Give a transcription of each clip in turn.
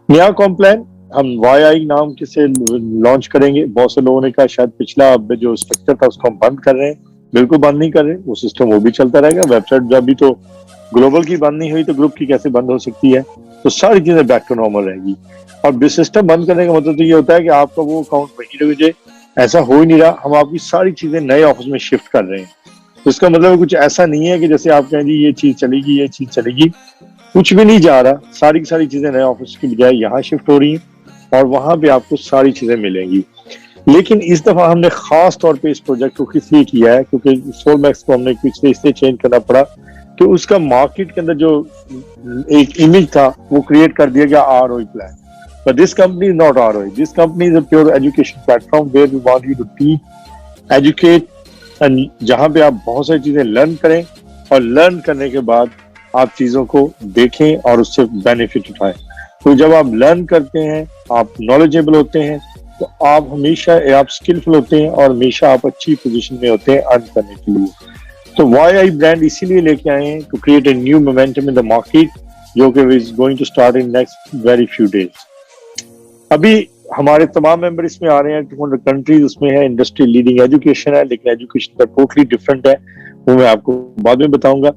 नया कॉम्प्लान हम वाई आई नाम के से लॉन्च करेंगे। बहुत से लोगों ने कहा शायद पिछला जो स्ट्रक्चर था उसको हम बंद कर रहे हैं। बिल्कुल बंद नहीं कर रहे, वो सिस्टम वो भी चलता रहेगा। वेबसाइट जब भी तो ग्लोबल की बंद नहीं हुई तो ग्रुप की कैसे बंद हो सकती है। तो सारी चीजें बैक टू नॉर्मल रहेगी। और सिस्टम बंद करने का मतलब तो ये होता है कि आपका वो अकाउंट वहीं रह जाए। ऐसा हो ही नहीं रहा। हम आपकी सारी चीजें नए ऑफिस में शिफ्ट कर रहे हैं। तो इसका मतलब कुछ ऐसा नहीं है कि जैसे आप कहें जी ये चीज चलेगी ये चीज चलेगी, कुछ भी नहीं जा रहा। सारी की सारी चीजें नए ऑफिस की बजाय यहाँ शिफ्ट हो रही हैं और वहां पे आपको सारी चीजें मिलेंगी। लेकिन इस दफा हमने खास तौर पे इस प्रोजेक्ट को किस लिए किया है, क्योंकि सोलमैक्स को हमने पिछले इसलिए चेंज करना पड़ा कि उसका मार्केट के अंदर जो एक इमेज था वो क्रिएट कर दिया गया ROI plan. But this company is not ROI, this company is a pure education platform where we want you to teach, educate, and जहां पे आप बहुत सारी चीजें लर्न करें और लर्न करने के बाद आप चीजों को देखें और उससे बेनिफिट उठाएं। तो जब आप लर्न करते हैं, आप नॉलेजेबल होते हैं, तो आप हमेशा आप स्किलफुल होते हैं और हमेशा आप अच्छी पोजीशन में होते हैं अर्न करने के लिए। तो वाई आई ब्रांड इसीलिए लेके आए हैं to create a new momentum in the market, जो कि is going to start in next very few days. अभी हमारे तमाम मेंबर इसमें आ रहे हैं 200 कंट्रीज उसमें है। इंडस्ट्री लीडिंग एजुकेशन है, लेकिन एजुकेशन का टोटली डिफरेंट है, वो मैं आपको बाद में बताऊंगा।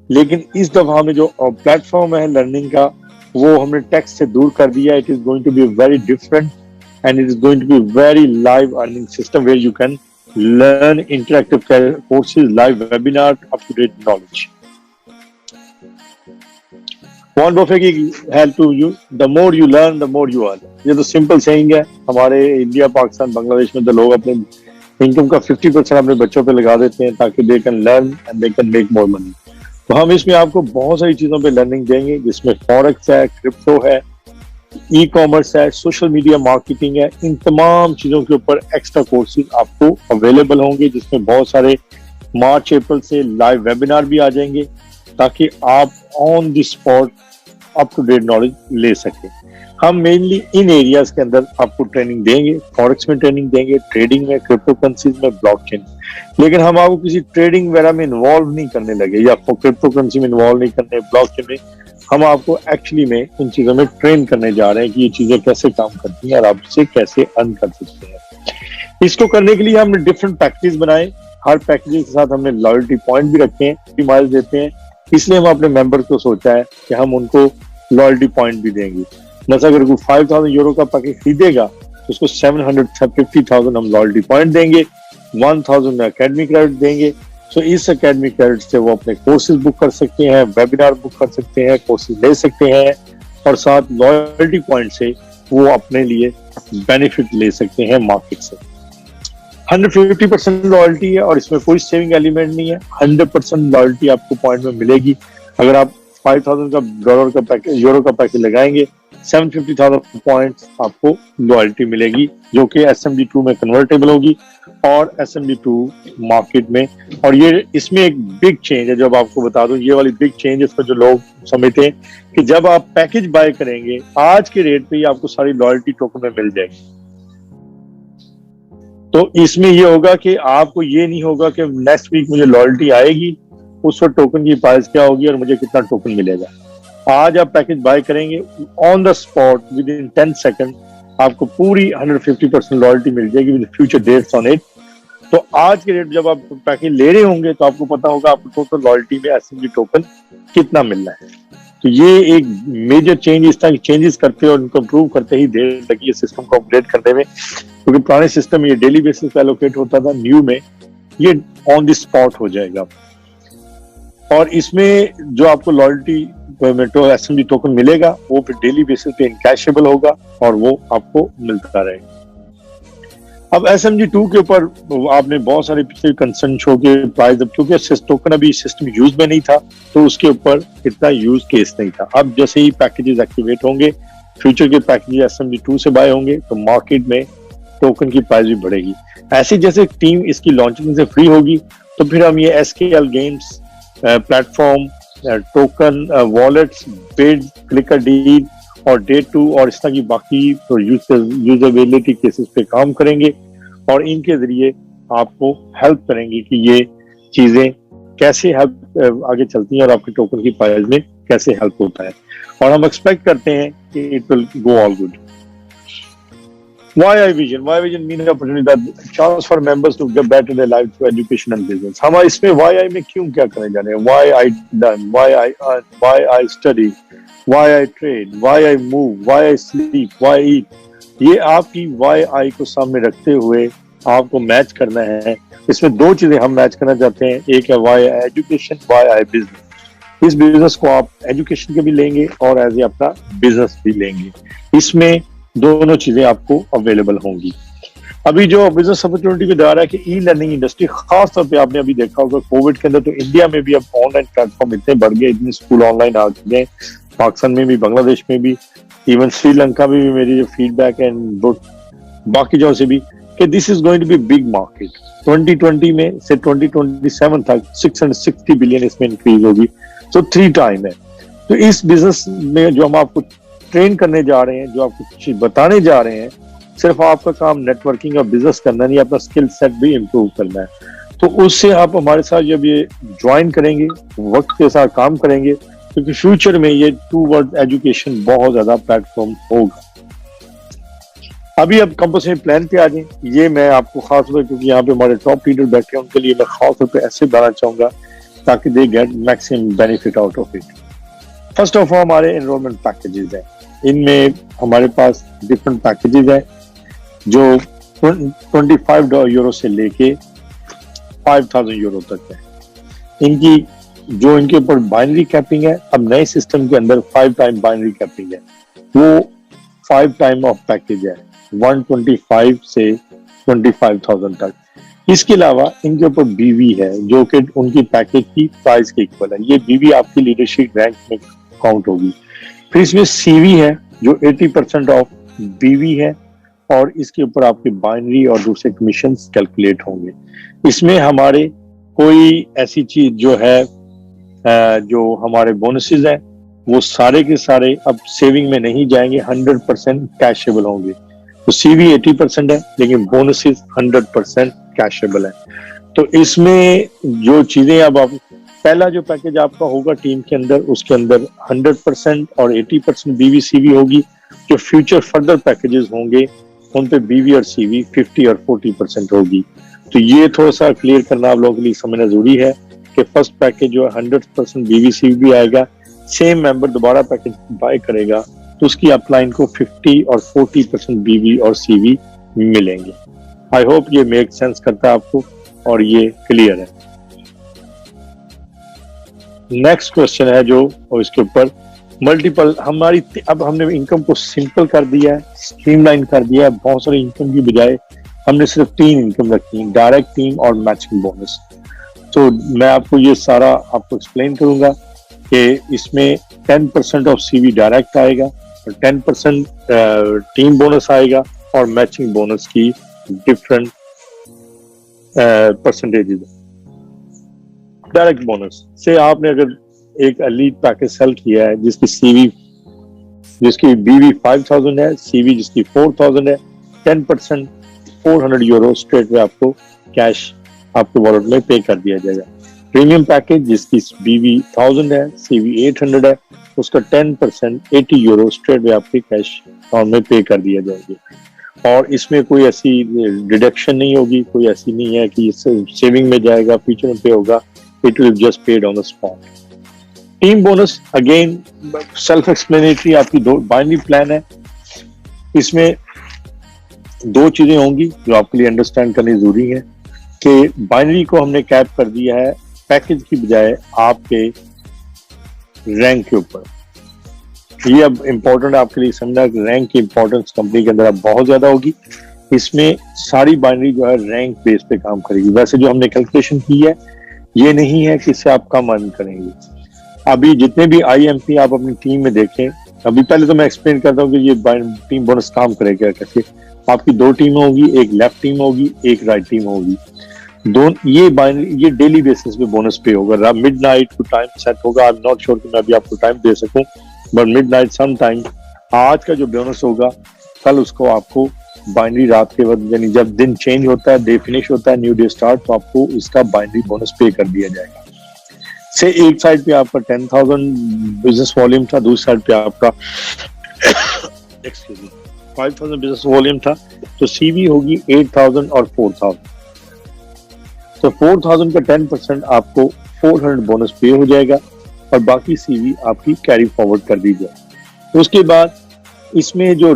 लेकिन इस दफा में जो प्लेटफॉर्म है लर्निंग का, वो हमने टेक्स्ट से दूर कर दिया। It is going to be very different and it is going to be very live earning system where you can learn interactive courses, live webinar, up-to-date knowledge. Warren Buffett की help to you, the more you learn, the more you earn. ये तो simple saying है। हमारे India, Pakistan, Bangladesh में तो लोग अपने income का 50% अपने बच्चों पे लगा देते हैं ताकि they can learn and they can make more money. तो हम इसमें आपको बहुत सारी चीजों पे लर्निंग देंगे, जिसमें फॉरेक्स है, क्रिप्टो है, ई कॉमर्स है, सोशल मीडिया मार्केटिंग है। इन तमाम चीजों के ऊपर एक्स्ट्रा कोर्सेज आपको अवेलेबल होंगे, जिसमें बहुत सारे मार्च अप्रैल से लाइव वेबिनार भी आ जाएंगे ताकि आप on the spot up to date knowledge ले सकें। हम मेनली इन एरियाज के अंदर आपको ट्रेनिंग देंगे। फॉरेक्स में ट्रेनिंग देंगे, ट्रेडिंग में, क्रिप्टो करेंसीज में, ब्लॉकचेन। लेकिन हम आपको किसी ट्रेडिंग वगैरह में इन्वॉल्व नहीं करने लगे या क्रिप्टो करेंसी में इन्वॉल्व नहीं करने, ब्लॉकचेन में। हम आपको एक्चुअली में इन चीजों में ट्रेन करने जा रहे हैं कि ये चीजें कैसे काम करती हैं और आप इसे कैसे अर्न कर सकते हैं। इसको करने के लिए हमने डिफरेंट पैकेजेस बनाए। हर पैकेज के साथ हमने लॉयल्टी पॉइंट भी रखे हैं, माइल्स देते हैं। इसलिए हम अपने मेंबर को सोचा है कि हम उनको लॉयल्टी पॉइंट भी देंगे। मतलब अगर कोई 5,000 यूरो का पैकेज खरीदेगा तो उसको 750,000 हम लॉयल्टी पॉइंट देंगे, 1,000 में अकेडमी क्रेडिट देंगे। सो इस अकेडमी क्रेडिट से वो अपने कोर्सेज बुक कर सकते हैं, वेबिनार बुक कर सकते हैं, कोर्सेज ले सकते हैं और साथ लॉयल्टी पॉइंट से वो अपने लिए बेनिफिट ले सकते हैं मार्केट से। 150% लॉयल्टी है और इसमें कोई सेविंग एलिमेंट नहीं है। 100% लॉयल्टी आपको पॉइंट में मिलेगी। अगर आप 5,000 का डॉलर का पैकेज, यूरो का पैकेज लगाएंगे, 750,000 पॉइंट्स आपको लॉयल्टी मिलेगी, जो कि SMD2 में कन्वर्टेबल होगी और SMD2 मार्केट में। और ये इसमें एक बिग चेंज है, जब आपको बता दूं ये वाली बिग चेंज, इसमें जो लोग समझते हैं कि जब आप पैकेज बाय करेंगे आज के रेट पे ही आपको सारी लॉयल्टी टोकन में मिल जाएगी। तो इसमें ये होगा कि आपको ये नहीं होगा कि नेक्स्ट वीक मुझे लॉयल्टी आएगी, उस वक्त टोकन की प्राइस क्या होगी और मुझे कितना टोकन मिलेगा। आज आप पैकेज बाय करेंगे, on the spot within 10 second आपको पूरी 150% लॉयल्टी मिल जाएगी with future dates on it. तो आज के रेट जब आप पैकेज ले रहे होंगे तो आपको पता होगा आपको टोटल लॉयल्टी में SMD टोकन कितना मिल रहा है। तो ये एक मेजर चेंज, इस तरह की चेंजेस करते और उनको इम्प्रूव करते ही देर लगी है सिस्टम को अपडेट करने में, क्योंकि पुराने सिस्टम में ये डेली बेसिस पे एलोकेट होता था, न्यू में ये ऑन द स्पॉट हो जाएगा। और इसमें जो आपको लॉयल्टी SMD टोकन मिलेगा वो फिर डेली बेसिस पे इनकैशेबल होगा और वो आपको मिलता रहेगा। अब SMD2 के ऊपर आपने बहुत सारे पिछले कंसर्न शो के प्राइस, अब क्योंकि टोकन अभी सिस्टम यूज में नहीं था तो उसके ऊपर इतना यूज केस नहीं था। अब जैसे ही पैकेजेस एक्टिवेट होंगे, फ्यूचर के पैकेजेस SMD2 से बाय होंगे तो मार्केट में टोकन की प्राइस भी बढ़ेगी। ऐसे जैसे टीम इसकी लॉन्चिंग से फ्री होगी तो फिर हम ये SKL games platform, token wallets, bid, clicker deal और डे 2 और इस तरह की बाकी यूजबिलिटी केसेस पे काम करेंगे और इनके जरिए आपको हेल्प करेंगे कि ये चीजें कैसे हेल्प आगे चलती हैं और आपके टोकन की प्राइस में कैसे हेल्प होता है। और हम एक्सपेक्ट करते हैं it will go all good. Why iVision? Why iVision mean an opportunity that chance for members to get better their life through education and business. हम इसमें why I में क्यों क्या करने जा रहे हैं? Why I done? Why I earn? Why I study? Why I trade? Why I move? Why I sleep? Why eat? ये आपकी why I को सामने रखते हुए आपको मैच करना है। इसमें दो चीजें हम मैच करना चाहते हैं, एक है why I education, why I business। इस बिजनेस को आप एजुकेशन के भी लेंगे और एज ए अपना बिजनेस भी लेंगे। इसमें दोनों चीजें आपको अवेलेबल होंगी। अभी जो बिजनेस अपॉर्चुनिटी के द्वारा है कि ई लर्निंग इंडस्ट्री, खास तौर पे आपने अभी देखा होगा कोविड के अंदर तो इंडिया में भी अब ऑनलाइन प्लेटफॉर्म इतने बढ़ गए, इतने स्कूल ऑनलाइन आ चुके हैं, पाकिस्तान में भी, बांग्लादेश में भी, इवन श्रीलंका में भी मेरी जो फीडबैक है बाकी जगहों से भी कि this is going to be big market. 2020 में से 2027 तक 660 बिलियन इसमें इंक्रीज होगी, तो 3 टाइम है। तो इस बिजनेस में जो हम आपको ट्रेन करने जा रहे हैं, जो आपको कुछ बताने जा रहे हैं, सिर्फ आपका काम नेटवर्किंग और बिजनेस करना नहीं, अपना स्किल सेट भी इम्प्रूव करना है। तो उससे आप हमारे साथ जब ये ज्वाइन करेंगे, वक्त के साथ काम करेंगे, क्योंकि फ्यूचर में ये टूवर्ड एजुकेशन बहुत ज्यादा प्लेटफॉर्म होगा। अभी अब कंपल्सरी प्लान पे आ जाए, ये मैं आपको खास तौर पर, क्योंकि यहाँ पे हमारे टॉप लीडर बैठे हैं, उनके लिए मैं खास तौर पर ऐसे बताना चाहूंगा ताकि they get maximum benefit out of it. First of all हमारे एनरोलमेंट पैकेजेस हैं, इनमें हमारे पास डिफरेंट पैकेजेस हैं जो 25 यूरो से लेके 5000 यूरो तक है। इनके ऊपर बाइनरी कैपिंग है। अब नए सिस्टम के अंदर 5 टाइम बाइनरी कैपिंग है, वो 5 टाइम ऑफ पैकेज है 125 से 25,000 तक। इसके अलावा इनके ऊपर बीवी है जो कि उनकी पैकेज की प्राइस के इक्वल है। ये बीवी आपकी लीडरशिप रैंक में काउंट होगी। फिर इसमें सीवी है जो 80% ऑफ बीवी है और इसके ऊपर आपके बाइनरी और दूसरे कमीशन कैलकुलेट होंगे। इसमें हमारे कोई ऐसी चीज जो है जो हमारे बोनसेस हैं वो सारे के सारे अब सेविंग में नहीं जाएंगे, 100% कैशेबल होंगे। तो सीवी 80% है लेकिन बोनसेस 100% कैशेबल है। तो इसमें जो चीजें अब आप पहला जो पैकेज आपका होगा टीम के अंदर, उसके अंदर 100% और 80% बीवी सीवी होगी। जो फ्यूचर फर्दर पैकेजेस होंगे उन पे बीवी और सीवी 50 और 40% होगी। तो ये थोड़ा सा क्लियर करना आप लोगों के लिए समझना जरूरी है कि फर्स्ट पैकेज जो है 100% बीवी सीवी भी आएगा। सेम मेंबर दोबारा पैकेज बाय करेगा तो उसकी अपलाइन को 50 और 40% बीवी और सीवी मिलेंगे। आई होप ये मेक सेंस करता है आपको और ये क्लियर है। नेक्स्ट क्वेश्चन है जो और इसके ऊपर मल्टीपल हमारी, अब हमने इनकम को सिंपल कर दिया है, स्ट्रीमलाइन कर दिया है। बहुत सारी इनकम की बजाय हमने सिर्फ 3 इनकम रखी है, डायरेक्ट टीम और मैचिंग बोनस। तो मैं आपको ये सारा आपको एक्सप्लेन करूंगा कि इसमें 10% ऑफ सीवी डायरेक्ट आएगा और 10% टीम बोनस आएगा और मैचिंग बोनस की डिफरेंट परसेंटेजेस। डायरेक्ट बोनस से आपने अगर एक एलीट पैकेज सेल किया है जिसकी बीवी 5000 है, सीवी जिसकी 4000 है, 10% 400 यूरो स्ट्रेट में आपको कैश आपके वॉलेट में पे कर दिया जाएगा। प्रीमियम पैकेज जिसकी बीवी 1000 है, सीवी 800 है, उसका 10% 80 यूरो स्ट्रेट में आपके कैश अकाउंट में पे कर दिया जाएगा। और इसमें कोई ऐसी डिडक्शन नहीं होगी, कोई ऐसी नहीं है कि सेविंग में जाएगा फ्यूचर में पे होगा, it will just paid on the spot. Team bonus again self explanatory, आपकी 2 बाइनरी प्लान है। इसमें 2 चीजें होंगी जो आपके लिए अंडरस्टैंड करनी जरूरी है कि बाइनरी को हमने कैप कर दिया है पैकेज की बजाय आपके रैंक के ऊपर। ये अब इंपॉर्टेंट आपके लिए समझना कि रैंक की इंपॉर्टेंस कंपनी के अंदर अब बहुत ज्यादा होगी। इसमें सारी बाइनरी जो है रैंक बेस पे काम करेगी। वैसे जो हमने कैलकुलेशन की है ये नहीं है कि इससे आप कम अर्न करेंगे। अभी जितने भी आईएमपी आप अपनी टीम में देखें, अभी पहले तो मैं एक्सप्लेन करता हूँ कि ये टीम बोनस काम करेगा कैसे। आपकी 2 टीम होगी, एक लेफ्ट टीम होगी, एक राइट टीम होगी। ये डेली बेसिस पे बोनस पे होगा। मिडनाइट को टाइम सेट होगा। आई एम नॉट श्योर कि मैं अभी आपको टाइम दे सकूं, बट मिडनाइट सम टाइम आज का जो बोनस होगा कल उसको आपको बाइनरी रात के वक्त, यानी जब दिन चेंज होता है, डे फिनिश होता है, न्यू डे स्टार्ट, तो आपको इसका बाइनरी बोनस पे कर दिया जाएगा। से एक साइड पे आपका 10,000 बिजनेस वॉल्यूम था, दूसरी साइड पे आपका एक्सक्यूज मी, 5000 बिजनेस वॉल्यूम था, तो सीवी होगी 8000 और 4000। तो 4000 का 10% आपको 400 बोनस पे हो जाएगा और बाकी सीवी आपकी कैरी फॉरवर्ड कर दी जाए। उसके बाद इसमें जो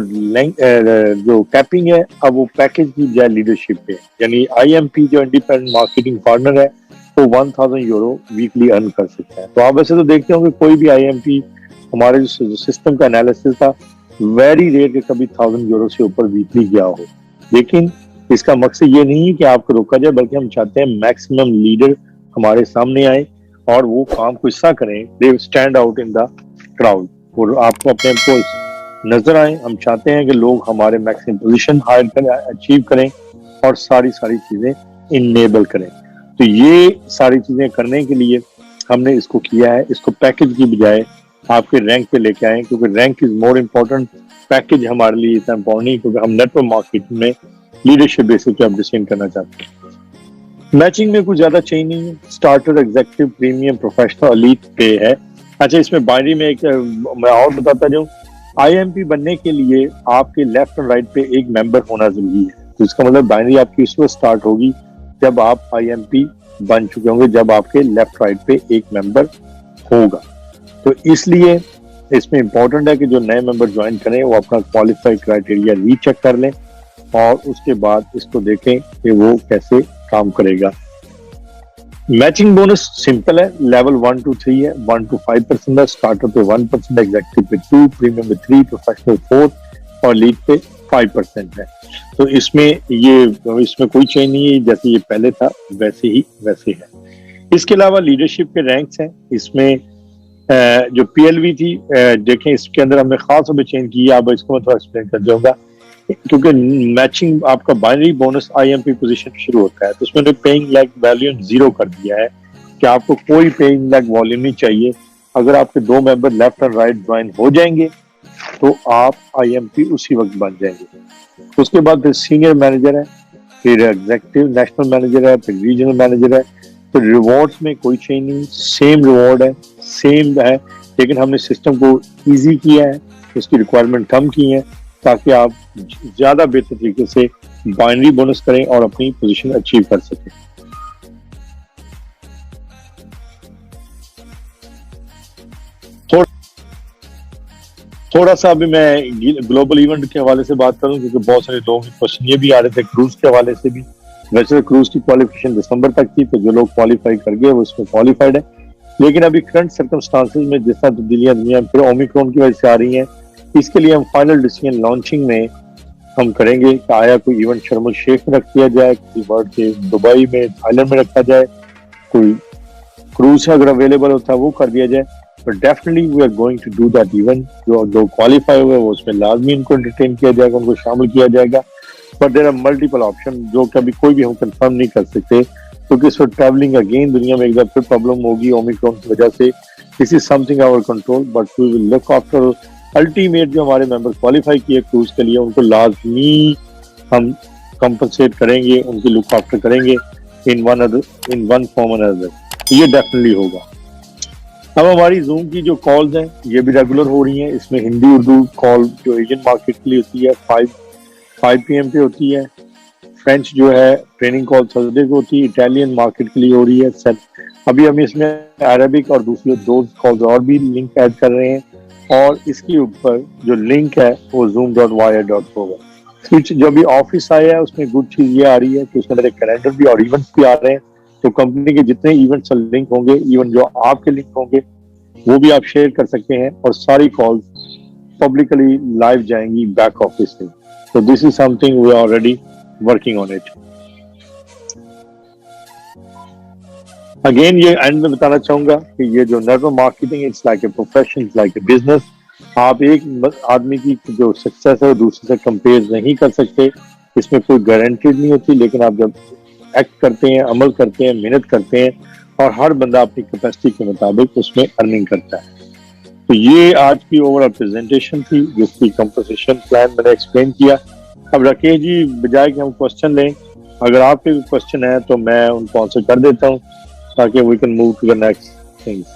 कैपिंग है, अब वो पैकेज की जाए लीडरशिप पे, यानी आईएमपी जो इंडिपेंडेंट मार्केटिंग पार्टनर है वो 1000 यूरो वीकली अर्न कर सकता है। तो आप वैसे तो देखते होंगे कोई भी आईएमपी, हमारे जो सिस्टम का एनालिसिस था, वेरी रेयर के कभी 1000 यूरो से ऊपर वीकली गया हो। लेकिन इसका मकसद ये नहीं है कि आपको रोका जाए, बल्कि हम चाहते हैं मैक्सिमम लीडर हमारे सामने आए और वो काम को हिस्सा करें, they stand out in the crowd, और आपको अपने को नजर आए। हम चाहते हैं कि लोग हमारे मैक्सिमम पोजीशन हायर करें, अचीव करें और सारी चीजें इनेबल करें। तो ये सारी चीजें करने के लिए हमने इसको किया है। इसको पैकेज की बजाय आपके रैंक पे लेके आए, क्योंकि rank is more important, package हमारे लिए इतना इम्पोर्टेंट नहीं, क्योंकि हम नेटवर्क मार्केटिंग में लीडरशिप बेसिस पे आप डिसीजन करना चाहते हैं। मैचिंग में कुछ ज्यादा चेंज नहीं है, starter, executive, premium, professional, elite पे है। अच्छा, इसमें बाइनरी में एक मैं और बताता जाऊं, आईएमपी बनने के लिए आपके लेफ्ट और राइट पे एक मेंबर होना जरूरी है। तो इसका मतलब बाइनरी आपकी उस वक्त स्टार्ट होगी जब आप आईएमपी बन चुके होंगे, जब आपके लेफ्ट राइट पे एक मेंबर होगा। तो इसलिए इसमें इंपॉर्टेंट है कि जो नए मेंबर ज्वाइन करें वो अपना क्वालिफाइड क्राइटेरिया रीचेक कर लें और उसके बाद इसको देखें कि वो कैसे काम करेगा। मैचिंग बोनस सिंपल है, लेवल 1 to 3 है, 1 to 5% है, स्टार्टर पे 1%, एग्जीक्यूटिव पे 2, प्रीमियम पे 3, प्रोफेशनल 4 और लीड पे 5% है। तो इसमें कोई चेंज नहीं है, जैसे ये पहले था वैसे है। इसके अलावा लीडरशिप के रैंक्स हैं। इसमें जो पीएलवी थी, देखें इसके अंदर हमने खास तौर पे चेंज किया, अब इसको मैं थोड़ा एक्सप्लेन कर जाऊंगा, क्योंकि मैचिंग आपका बाइनरी बोनस आईएमपी पोजीशन शुरू होता है, तो उसमें पेइंग लेग वॉल्यूम 0 कर दिया है कि आपको कोई पेइंग लेग वॉल्यूम नहीं चाहिए। अगर आपके 2 मेंबर लेफ्ट और राइट ज्वाइन हो जाएंगे तो आप आईएमपी उसी वक्त बन जाएंगे। उसके बाद फिर सीनियर मैनेजर है, फिर एग्जीक्यूटिव नेशनल मैनेजर है, फिर रीजनल मैनेजर है। तो रिवॉर्ड्स में कोई चेंज नहीं, सेम रिवॉर्ड है, सेम है, लेकिन हमने सिस्टम को इजी किया है, उसकी रिक्वायरमेंट कम की है ताकि आप ज्यादा बेहतर तरीके से बाइनरी बोनस करें और अपनी पोजीशन अचीव कर सकें। थोड़ा सा अभी मैं ग्लोबल इवेंट के हवाले से बात करूं, क्योंकि बहुत सारे लोगों के क्वेश्चन ये भी आ रहे थे क्रूज के हवाले से भी। वैसे तो क्रूज की क्वालिफिकेशन दिसंबर तक थी, तो जो लोग क्वालिफाई कर गए वो इसमें क्वालिफाइड है, लेकिन अभी करंट सर्कमस्टांसेस में जिस तरह तब्दीलियां दुनिया में फिर ओमिक्रॉन की वजह से आ रही हैं, इसके लिए हम फाइनल डिसीजन लॉन्चिंग में हम करेंगे कि आया कोई इवेंट शर्म एल शेख में रख दिया जाए, किसी वर्ल्ड के दुबई में, थाईलैंड में रखा जाए, कोई क्रूज अगर अवेलेबल होता है वो कर दिया जाए। But definitely we are going to do that event. जो लोग क्वालिफाई हुए वो उसमें लाजमी उनको एंटरटेन किया जाएगा, उनको शामिल किया जाएगा। But there are multiple option जो कभी कोई भी हम कंफर्म नहीं कर सकते, क्योंकि इस वक्त ट्रैवलिंग अगेन दुनिया में एक बार फिर प्रॉब्लम होगी ओमिक्रॉन की वजह से। This is something our control, but we will look after ultimate. जो हमारे मेंबर क्वालिफाई किए क्रूज के लिए, उनको लाजमी हम कंपनसेट करेंगे, उनकी लुक आफ्टर करेंगे इन वन फॉर्म और अदर। ये डेफिनेटली होगा। अब हमारी जूम की जो कॉल्स हैं ये भी रेगुलर हो रही हैं। इसमें हिंदी उर्दू कॉल जो एशियन मार्केट के लिए होती है 5 PM पे होती है। फ्रेंच जो है ट्रेनिंग कॉल थर्सडे को होती है। इटालियन मार्केट के लिए हो रही है सर। अभी हम इसमें अरबिक और दूसरी 2 कॉल्स और भी लिंक ऐड कर रहे हैं, और इसके ऊपर जो लिंक है वो zoom.wire.co है। स्विच जो अभी ऑफिस आया है उसमें गुड चीज ये आ रही है कि उसके अंदर एक कैलेंडर भी और इवेंट्स भी आ रहे हैं। तो कंपनी के जितने इवेंट्स लिंक होंगे, इवन जो आपके लिंक होंगे, वो भी आप शेयर कर सकते हैं, और सारी कॉल्स पब्लिकली लाइव जाएंगी बैक ऑफिस से। तो this is something we are already working on it. Again ये एंड में बताना चाहूंगा कि ये जो network marketing it's like a profession, it's like a business. आप एक आदमी की जो सक्सेस है वो दूसरे से कंपेयर नहीं कर सकते, इसमें कोई गारंटीड नहीं होती। लेकिन आप जब एक्ट करते हैं, अमल करते हैं, मेहनत करते हैं, और हर बंदा अपनी कैपेसिटी के मुताबिक उसमें अर्निंग करता है। तो ये आज की ओवरऑल प्रेजेंटेशन थी, जिसकी कंपोजिशन प्लान मैंने एक्सप्लेन किया। अब राकेश जी, बजाय कि हम क्वेश्चन लें, अगर आपके क्वेश्चन है तो मैं उनको आंसर कर देता हूँ ताकि we can move to the next things.